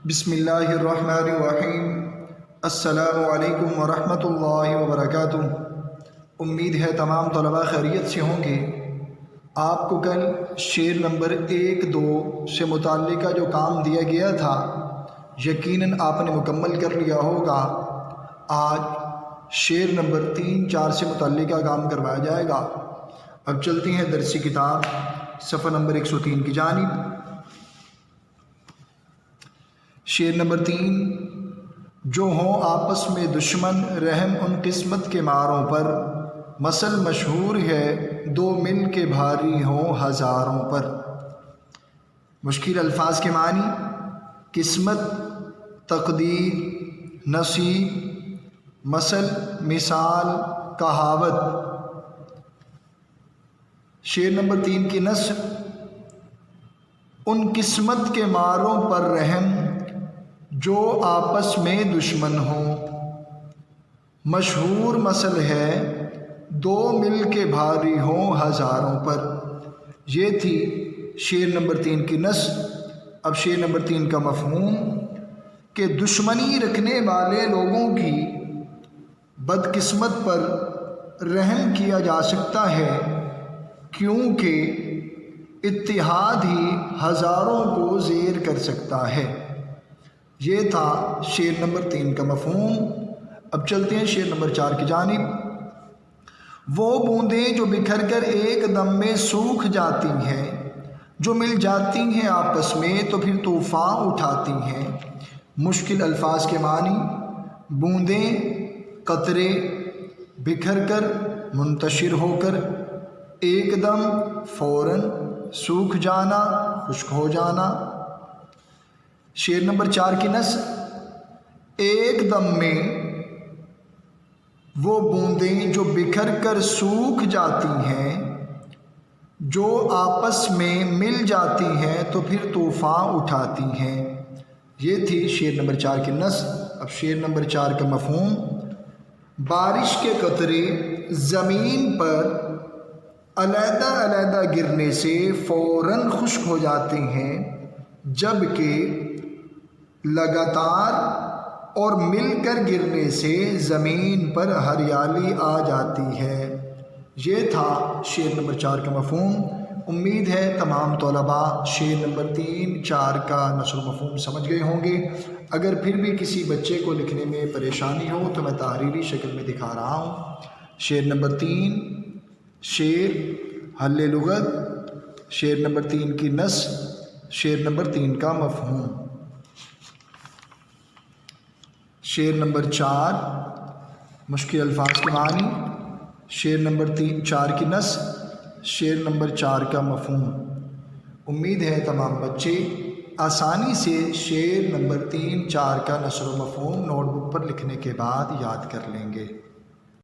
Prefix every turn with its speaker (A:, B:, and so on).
A: بسم اللہ الرحمن الرحیم۔ السلام علیکم ورحمۃ اللہ وبرکاتہ۔ امید ہے تمام طلباء خیریت سے ہوں گے۔ آپ کو کل شعر نمبر 1-2 سے متعلقہ جو کام دیا گیا تھا یقیناً آپ نے مکمل کر لیا ہوگا۔ آج شعر نمبر 3-4 سے متعلقہ کام کروایا جائے گا۔ اب چلتے ہیں درسی کتاب صفحہ نمبر 103 کی جانب۔ شعر نمبر 3۔ جو ہوں آپس میں دشمن رحم ان قسمت کے ماروں پر، مثل مشہور ہے دو مل کے بھاری ہوں ہزاروں پر۔ مشکل الفاظ کے معنی: قسمت، تقدیر، نصیب، مثل مثال، کہاوت۔ شعر نمبر 3 کی نثر: ان قسمت کے ماروں پر رحم جو آپس میں دشمن ہوں، مشہور مثل ہے دو مل کے بھاری ہوں ہزاروں پر۔ یہ تھی شعر نمبر 3 کی نثر۔ اب شعر نمبر 3 کا مفہوم کہ دشمنی رکھنے والے لوگوں کی بدقسمت پر رحم کیا جا سکتا ہے، کیونکہ اتحاد ہی ہزاروں کو زیر کر سکتا ہے۔ یہ تھا شعر نمبر 3 کا مفہوم۔ اب چلتے ہیں شعر نمبر 4 کی جانب۔ وہ بوندیں جو بکھر کر ایک دم میں سوکھ جاتی ہیں، جو مل جاتی ہیں آپس میں تو پھر طوفان اٹھاتی ہیں۔ مشکل الفاظ کے معنی: بوندیں، قطرے، بکھر کر، منتشر ہو کر، ایک دم، فوراً، سوکھ جانا، خشک ہو جانا۔ شعر نمبر 4 کی نثر: ایک دم میں وہ بوندیں جو بکھر کر سوکھ جاتی ہیں، جو آپس میں مل جاتی ہیں تو پھر طوفان اٹھاتی ہیں۔ یہ تھی شعر نمبر 4 کی نثر۔ اب شعر نمبر 4 کا مفہوم: بارش کے قطرے زمین پر علیحدہ علیحدہ گرنے سے فوراً خشک ہو جاتے ہیں، جبکہ لگاتار اور مل کر گرنے سے زمین پر ہریالی آ جاتی ہے۔ یہ تھا شعر نمبر 4 کا مفہوم۔ امید ہے تمام طلباء شعر نمبر 3-4 کا نثر و مفہوم سمجھ گئے ہوں گے۔ اگر پھر بھی کسی بچے کو لکھنے میں پریشانی ہو تو میں تحریری شکل میں دکھا رہا ہوں۔ شعر نمبر 3 شعر، حل لغت، شعر نمبر 3 کی نثر، شعر نمبر 3 کا مفہوم۔ شعر نمبر 4 مشکل الفاظ کے معنی، شعر نمبر 4 کی نثر، شعر نمبر 4 کا مفہوم۔ امید ہے تمام بچے آسانی سے شعر نمبر 3-4 کا نثر و مفہوم نوٹ بک پر لکھنے کے بعد یاد کر لیں گے۔